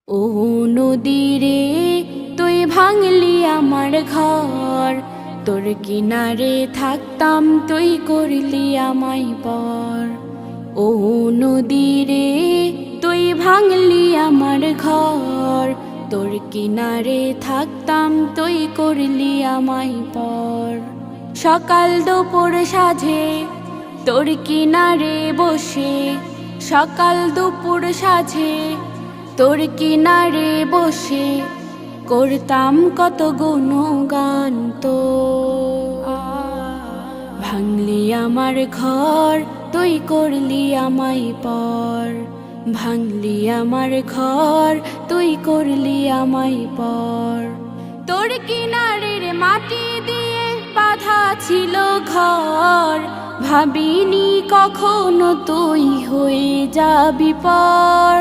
ও নদী রে, তুই ভাঙলি আমার ঘর, তোর কিনারে থাকতাম তুই করলি আমায় পর। ও নদী রে, তুই ভাঙলি আমার ঘর, তোর কিনারে থাকতাম তুই করলি আমায় পর। সকাল দুপুর সাঁঝে তোর কিনারে বসে, সকাল দুপুর সাঁঝে তোর কিনারে বসে করতাম কত গুণগান তো। ভাঙলি আমার ঘর, তুই করলি আমায় পর। ভাঙলি আমার ঘর, তুই করলি আমায় পর। তোর কিনারের মাটি দিয়ে বাঁধা ছিল ঘর, ভাবিনি কখনো তুই হয়ে যাবি পর।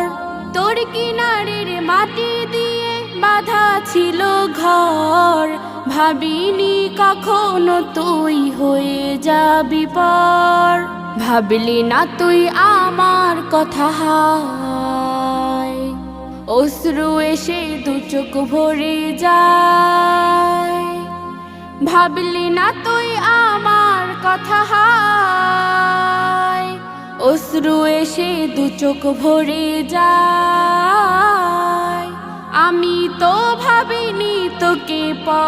তোর কিনারের মাটি দিয়ে বাঁধা ছিল ঘর, ভাবিনি কখনো তুই হয়ে যাবি পর। ভাবলি না তুই আমার কথা, হায় অশ্রু এসে দু চোখ ভরে যায়। ভাবলি না তুই আমার কথা, হায় অশ্রু এসে দু চোখ ভরে যায়। আমি তো ভাবিনি তোকে পর।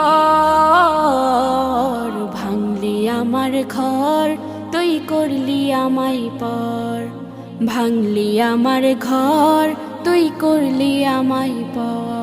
ভাঙলি আমার ঘর, তুই করলি আমায় পর। ভাঙলি আমার ঘর, তুই করলি আমায় পর।